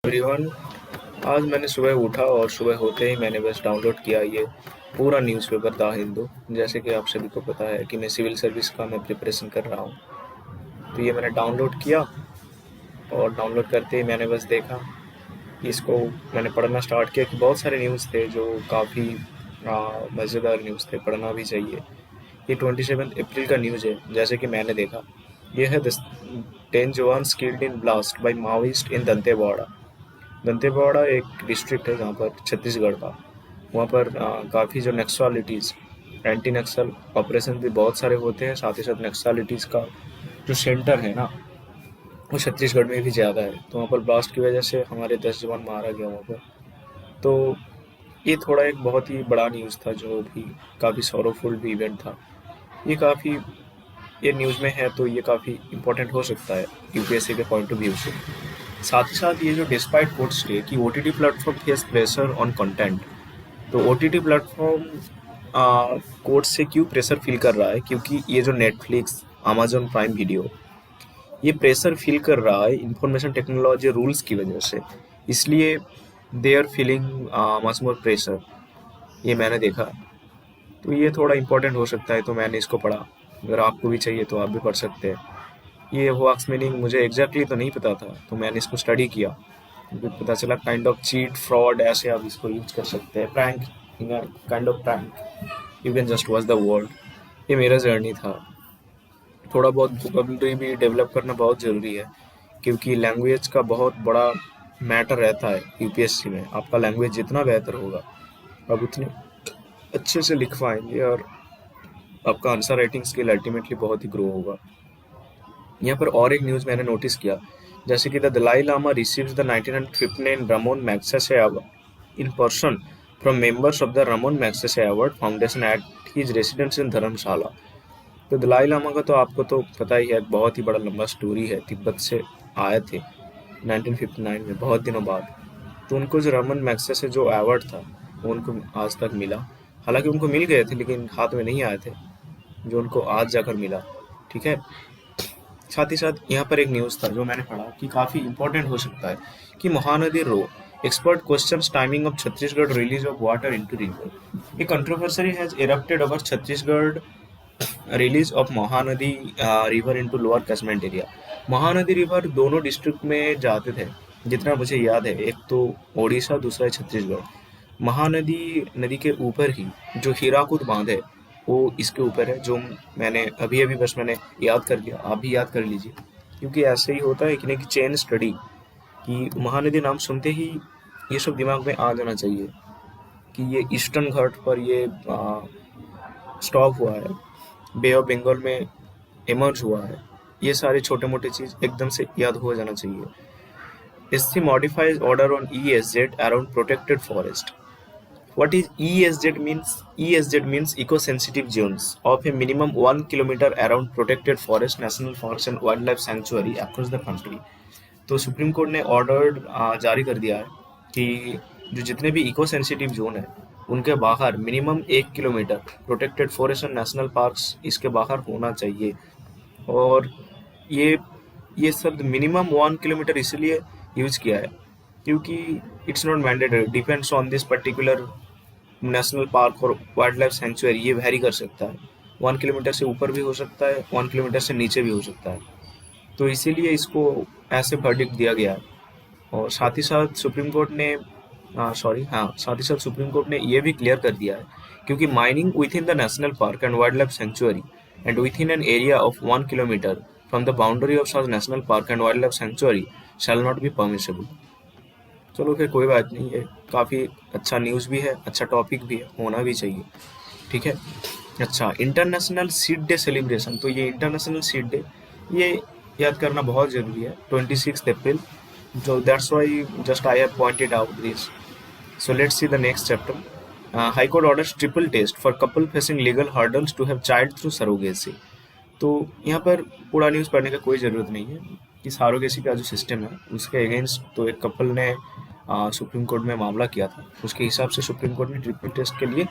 Everyone. आज मैंने सुबह उठा और सुबह होते ही मैंने बस डाउनलोड किया ये पूरा न्यूज़पेपर द हिंदू। जैसे कि आप सभी को पता है कि मैं सिविल सर्विस का मैं प्रिपरेशन कर रहा हूँ, तो ये मैंने डाउनलोड किया और डाउनलोड करते ही मैंने बस देखा कि इसको मैंने पढ़ना स्टार्ट किया कि बहुत सारे न्यूज़ थे जो काफ़ी मज़ेदार न्यूज़ थे, पढ़ना भी चाहिए। ये 27 अप्रैल का न्यूज़ है। जैसे कि मैंने देखा, ये है 10 जवान killed in blast by Maoist in Dantewada. Dantewada एक डिस्ट्रिक्ट है जहाँ पर छत्तीसगढ़ का, वहाँ पर काफ़ी जो नक्सलिटीज़ एंटी नक्सल ऑपरेशन भी बहुत सारे होते हैं। साथ ही साथ नक्सलिटीज़ का जो सेंटर है ना, वो छत्तीसगढ़ में भी ज़्यादा है। तो वहाँ पर ब्लास्ट की वजह से हमारे 10 जवान मारा गया वहाँ पर। तो ये थोड़ा एक बहुत ही बड़ा न्यूज़ था, जो भी काफ़ी सॉरोफुल भी इवेंट था। ये काफ़ी ये न्यूज़ में है तो ये काफ़ी इम्पोर्टेंट हो सकता है यूपीएससी के पॉइंट ऑफ व्यू से। साथ ही साथ ये जो डिस्पाइट कोर्ट स्टे कि OTT platform face pressure on content, तो ओटीटी प्लेटफॉर्म कोर्ट से क्यों प्रेशर फील कर रहा है? क्योंकि ये जो नेटफ्लिक्स, अमेजोन प्राइम वीडियो, ये प्रेशर फील कर रहा है इंफॉर्मेशन टेक्नोलॉजी रूल्स की वजह से। इसलिए they are feeling much more pressure. ये मैंने देखा, तो ये थोड़ा इम्पोर्टेंट हो सकता है, तो मैंने इसको पढ़ा। अगर आपको भी चाहिए तो आप भी पढ़ सकते हैं। ये वर्क्स मीनिंग मुझे एग्जैक्टली तो नहीं पता था, तो मैंने इसको स्टडी किया। फिर पता चला काइंड ऑफ चीट, फ्रॉड, ऐसे आप इसको यूज कर सकते हैं। Prank, kind of prank, you can just watch the world. ये मेरा जर्नी था। थोड़ा बहुत वोकेबलरी भी डेवलप करना बहुत ज़रूरी है, क्योंकि लैंग्वेज का बहुत बड़ा मैटर रहता है यूपीएससी में। आपका लैंग्वेज जितना बेहतर होगा, आप उतने अच्छे से लिख पाएंगे और आपका आंसर राइटिंग स्किल अल्टीमेटली बहुत ही ग्रो होगा। यहाँ पर और एक न्यूज़ मैंने नोटिस किया, जैसे कि the Dalai Lama receives the 1959 Ramon Magsaysay award in person from members of the Ramon Magsaysay award foundation at his residence in Dharamshala. तो दलाई लामा का तो आपको तो पता ही है, बहुत ही बड़ा लंबा स्टोरी है। तिब्बत से आए थे 1959 में, बहुत दिनों बाद। तो उनको जो रमन मैग्सेसे जो अवार्ड था, वो उनको आज तक मिला। हालांकि उनको मिल गए थे लेकिन हाथ में नहीं आए थे, जो उनको आज जाकर मिला। ठीक है। साथ ही साथ यहाँ पर एक न्यूज़ था जो मैंने पढ़ा कि काफ़ी इंपॉर्टेंट हो सकता है, कि Mahanadi row expert questions timing of Chhattisgarh release of water into river. A controversy has erupted over Chhattisgarh release of Mahanadi river into lower catchment area. Mahanadi river दोनों डिस्ट्रिक्ट में जाते थे, जितना मुझे याद है। एक तो ओडिशा, दूसरा है छत्तीसगढ़। महानदी नदी के ऊपर ही जो हीराकुद बांध है, वो इसके ऊपर है, जो मैंने अभी अभी बस मैंने याद कर लिया। आप भी याद कर लीजिए, क्योंकि ऐसे ही होता है कि नहीं कि चेन स्टडी, कि महानदी नाम सुनते ही ये सब दिमाग में आ जाना चाहिए कि ये ईस्टर्न घाट पर ये स्टॉप हुआ है, बे ऑफ बंगाल में इमर्ज हुआ है। ये सारे छोटे मोटे चीज़ एकदम से याद हो जाना चाहिए। SC modifies order on ESZ around protected forest. What is ESZ means? ESZ means eco-sensitive zones of a minimum 1 kilometer around protected forest, national forest and wildlife sanctuary across the country. तो supreme court ने order जारी कर दिया है कि जो जितने भी इको सेंसिटिव जोन है, उनके बाहर minimum 1 kilometre protected forest and national parks इसके बाहर होना चाहिए। और ये शब्द मिनिमम 1 किलोमीटर इसलिए यूज किया है क्योंकि it's not mandatory, depends on this particular national park और वाइल्ड लाइफ सेंचुरी। ये वेरी कर सकता है, 1 किलोमीटर से ऊपर भी हो सकता है, 1 किलोमीटर से नीचे भी हो सकता है। तो इसीलिए इसको ऐसे वर्डिक्ट दिया गया है। और साथ ही साथ सुप्रीम कोर्ट ने साथ ही साथ सुप्रीम कोर्ट ने ये भी क्लियर कर दिया है, क्योंकि mining with in the national park and wild life sanctuary and with in an area of 1 kilometre from the boundary of such national park and wild life sanctuary shall not be permissible. चलो फिर कोई बात नहीं, है काफ़ी अच्छा news भी है, अच्छा टॉपिक भी है, होना भी चाहिए। ठीक है। अच्छा, इंटरनेशनल सीड डे सेलिब्रेशन। तो ये इंटरनेशनल सीड डे, ये याद करना बहुत ज़रूरी है, 26 अप्रैल। So that's why just I have pointed out this. So let's see the next chapter. High Court orders triple test for couple facing legal hurdles to have child through surrogacy. तो यहाँ पर पूरा न्यूज़ पढ़ने का कोई ज़रूरत नहीं है कि सरोगेसी का जो सिस्टम है उसके अगेंस्ट तो एक कपल ने सुप्रीम कोर्ट में मामला किया था। उसके हिसाब से सुप्रीम कोर्ट ने ट्रिपल टेस्ट के लिए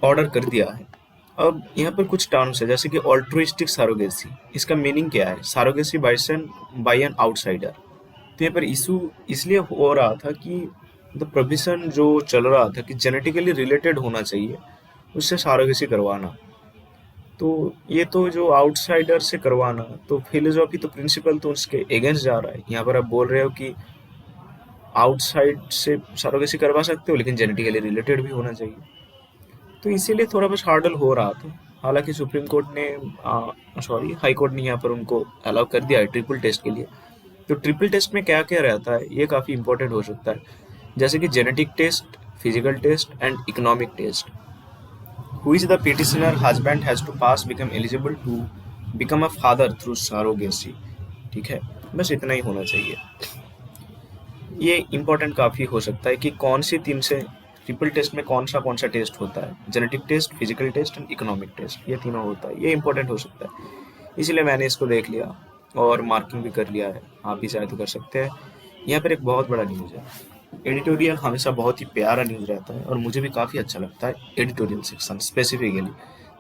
ऑर्डर कर दिया है। अब यहाँ पर कुछ टर्म्स है, जैसे कि ऑल्ट्रुइस्टिक सरोगेसी। इसका मीनिंग क्या है? Surrogacy by an outsider. तो यहाँ पर इशू इसलिए हो रहा था कि द प्रोविजन जो चल रहा था कि जेनेटिकली रिलेटेड होना चाहिए, उससे सारोगेसी करवाना। तो ये तो जो आउटसाइडर से करवाना, तो फिलोसॉफी तो प्रिंसिपल तो उसके अगेंस्ट जा रहा है। यहाँ पर आप बोल रहे हो कि आउटसाइड से सरोगेसी करवा सकते हो, लेकिन जेनेटिकली रिलेटेड भी होना चाहिए। तो इसीलिए थोड़ा बस हार्डल हो रहा था। हालांकि सुप्रीम कोर्ट ने हाई कोर्ट ने यहाँ पर उनको अलाउ कर दिया है ट्रिपल टेस्ट के लिए। तो ट्रिपल टेस्ट में क्या क्या रहता है, ये काफ़ी इंपॉर्टेंट हो सकता है। जैसे कि genetic test, physical test and economic test. Who is the petitioner husband has to pass become eligible to become a father through surrogacy। ठीक है, बस इतना ही होना चाहिए। ये इम्पोर्टेंट काफ़ी हो सकता है कि कौन सी तीन से ट्रिपल टेस्ट में कौन सा टेस्ट होता है। Genetic test, physical test and economic test, ये तीनों होता है। ये इम्पोर्टेंट हो सकता है, इसलिए मैंने इसको देख लिया और मार्किंग भी कर लिया है। आप भी चाहे तो कर सकते हैं। यहाँ पर एक बहुत बड़ा न्यूज़ है। एडिटोरियल हमेशा बहुत ही प्यारा न्यूज़ रहता है और मुझे भी काफ़ी अच्छा लगता है editorial section specifically.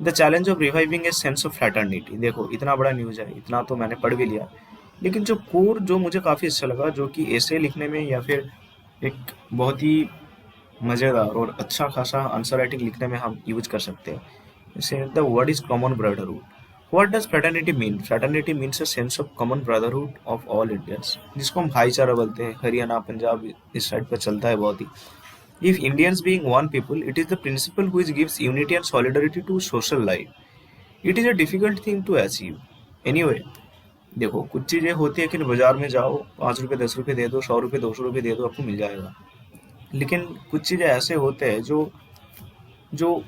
The challenge of reviving a sense of fraternity. देखो इतना बड़ा न्यूज़ है, इतना तो मैंने पढ़ भी लिया, लेकिन जो कोर जो मुझे काफ़ी अच्छा लगा, जो कि ऐसे लिखने में या फिर एक बहुत ही मज़ेदार और अच्छा खासा आंसर राइटिंग लिखने में हम यूज कर सकते हैं। जैसे the word is common brotherhood. What does fraternity mean? Fraternity means a sense of common brotherhood of all Indians, जिसको हम भाईचारा बोलते हैं। हरियाणा, पंजाब इस साइड पर चलता है बहुत ही। If Indians being one people, it is the principle which gives unity and solidarity to social life. It is a difficult thing to achieve. Anyway, देखो कुछ चीजें होती है कि बाजार में जाओ, 5 रुपए 10 रुपए दे दो, 100 रुपए 200 रुपए दे दो, आपको मिल जाएगा। लेकिन कुछ चीजें ऐसे होते हैं जो जो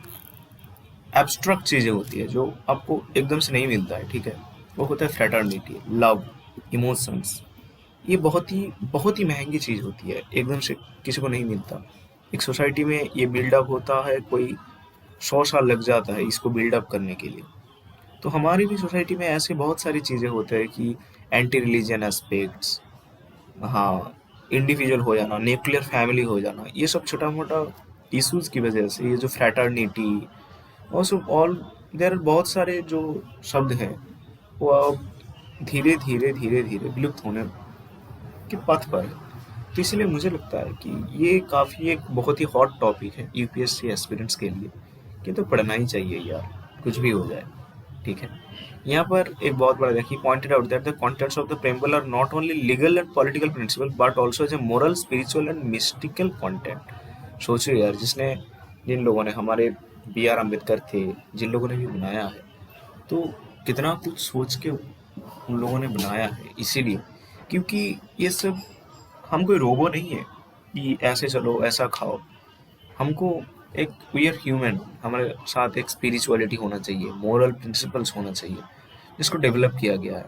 एब्स्ट्रैक्ट चीजें होती है, जो आपको एकदम से नहीं मिलता है। ठीक है, वो होता है फ्रेटर्निटी, लव, इमोशंस। ये बहुत ही महंगी चीज होती है, एकदम से किसी को नहीं मिलता। एक सोसाइटी में ये बिल्डअप होता है, कोई 100 साल लग जाता है इसको बिल्डअप करने के लिए। तो हमारी भी सोसाइटी में ऐसे बहुत सारी चीजें होते हैं कि एंटी रिलीजियन एस्पेक्ट्स, हाँ, इंडिविजुअल हो जाना, न्यूक्लियर फैमिली हो जाना, ये सब छोटा मोटा इश्यूज की वजह से ये जो फ्रैटर्निटी और सब ऑल देयर बहुत सारे जो शब्द हैं, वो अब धीरे धीरे विलुप्त होने के पथ पर है। तो इसलिए मुझे लगता है कि ये काफ़ी एक बहुत ही हॉट टॉपिक है यूपीएससी एस्पिरेंट्स के लिए, कि तो पढ़ना ही चाहिए यार, कुछ भी हो जाए। ठीक है, यहाँ पर एक बहुत बड़ा देखिए, pointed out that the contents of the preamble are not only legal and political principle but also as a moral, spiritual and mystical content. सोचिए यार, जिन लोगों ने, हमारे बी आर अम्बेडकर थे, जिन लोगों ने भी बनाया है, तो कितना कुछ सोच के उन लोगों ने बनाया है। इसीलिए क्योंकि ये सब, हम कोई रोबो नहीं है कि ऐसे चलो ऐसा खाओ। हमको एक, वी आर ह्यूमन, हमारे साथ एक स्पिरिचुअलिटी होना चाहिए, मोरल प्रिंसिपल्स होना चाहिए, जिसको डेवलप किया गया है।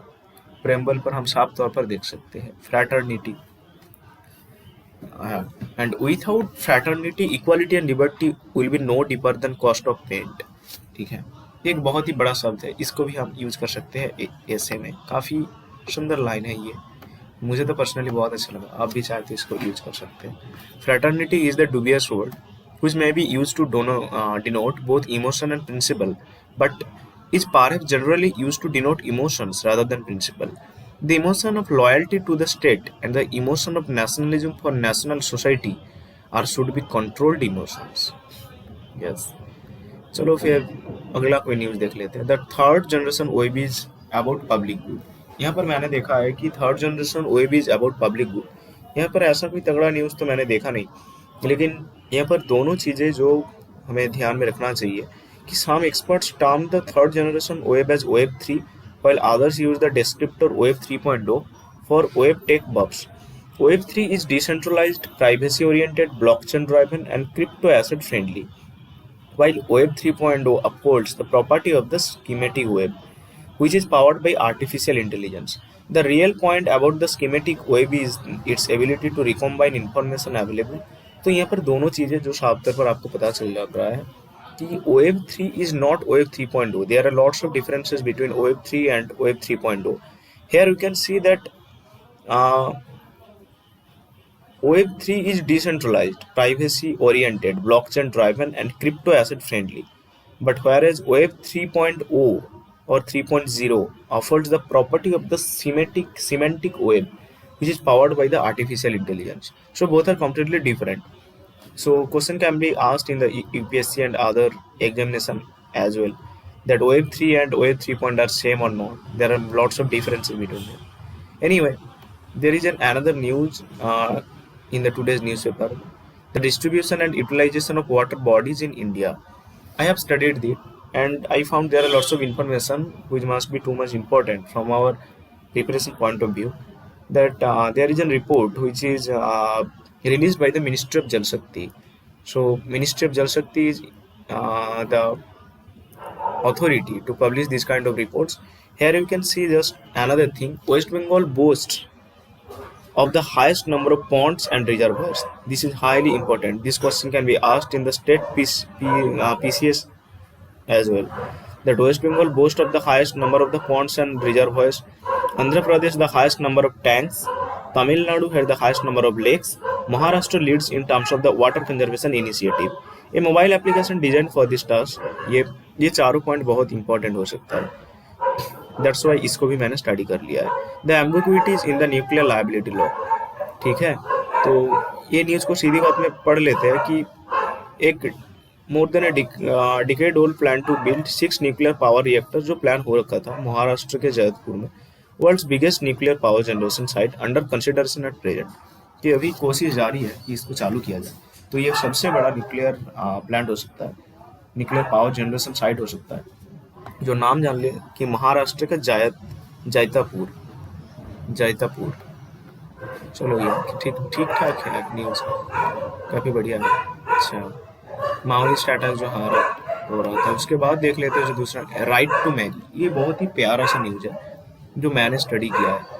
प्रेम्बल पर हम साफ तौर पर देख सकते हैं fraternity, and without fraternity equality and liberty will be no deeper than coat of paint. ठीक है, एक बहुत ही बड़ा शब्द है, इसको भी हम यूज कर सकते हैं ऐसे में। काफी सुंदर लाइन है ये, मुझे तो पर्सनली बहुत अच्छा लगा। आप भी चाहे तो इसको यूज कर सकते हैं। Fraternity is the dubious word which may be used to denote both emotion and principle, but is perhaps generally used to denote emotions rather than principle. The emotion of loyalty to the state and the emotion of nationalism for national society are should be controlled emotions. Yes. चलो फिर अगला कोई news देख लेते हैं। The third generation OAB is about public good. यहाँ पर मैंने देखा है कि third generation OAB is about public good. यहाँ पर ऐसा कोई तगड़ा न्यूज तो मैंने देखा नहीं, लेकिन यहाँ पर दोनों चीजें जो हमें ध्यान में रखना चाहिए कि some experts term the third generation web as Web 3, while others use the descriptor Web 3.0 for web tech buffs. Web 3 is decentralized, privacy-oriented, blockchain-driven, and crypto-asset friendly, while Web 3.0 upholds the property of the schematic web, which is powered by artificial intelligence. The real point about the schematic web is its ability to recombine information available. तो यहाँ पर दोनों चीजें जो साफ तौर पर आपको पता चल जा रहा है कि Web 3 is not Web 3.0. There are lots of differences between Web 3 and Web 3.0. Here you can see that uh, Web 3 is decentralized, privacy-oriented, blockchain-driven, and crypto-asset friendly. But whereas Web 3.0 or 3.0 offers the property of the semantic web, which is powered by the artificial intelligence. So both are completely different. So question can be asked in the UPSC and other examination as well, that Web 3 and Web 3.0 are same or not. There are lots of differences between them. Anyway, there is another news in the today's newspaper. The distribution and utilization of water bodies in India. I have studied it and I found there are lots of information which must be too much important from our preparation point of view. That there is a report which is released by the Ministry of Jal Shakti. So Ministry of Jal Shakti is the authority to publish this kind of reports. Here you can see just another thing. West Bengal boasts of the highest number of ponds and reservoirs. This is highly important. This question can be asked in the state PCS as well. That West Bengal boasts of the highest number of the ponds and reservoirs. Andhra Pradesh the highest number of tanks. Tamil Nadu has the highest number of lakes. Maharashtra leads in terms of the water conservation initiative. A mobile application designed for this task. ये चारों point बहुत important हो सकता है. That's why इसको भी मैंने study कर लिया है. The ambiguities in the nuclear liability law. ठीक है, तो ये न्यूज़ को सीधी बात में पढ़ लेते हैं कि एक more than decade old plan to build 6 nuclear power reactor जो प्लान हो रखा था महाराष्ट्र के जयपुर में, world's biggest nuclear power generation site under consideration at present. कि अभी कोशिश जारी है कि इसको चालू किया जाए. तो ये सबसे बड़ा न्यूक्लियर प्लांट हो सकता है, न्यूक्लियर पावर जनरेशन साइट हो सकता है. जो नाम जान ले कि महाराष्ट्र का जैतापुर. चलो यार ठीक ठीक ठाक है न्यूज़, काफ़ी बढ़िया है. अच्छा, माओइस्ट अटैक जो हो रहा था उसके बाद देख लेते हैं जो दूसरा राइट टू मैगी. ये बहुत ही प्यारा सा न्यूज़ है जो मैंने स्टडी किया है.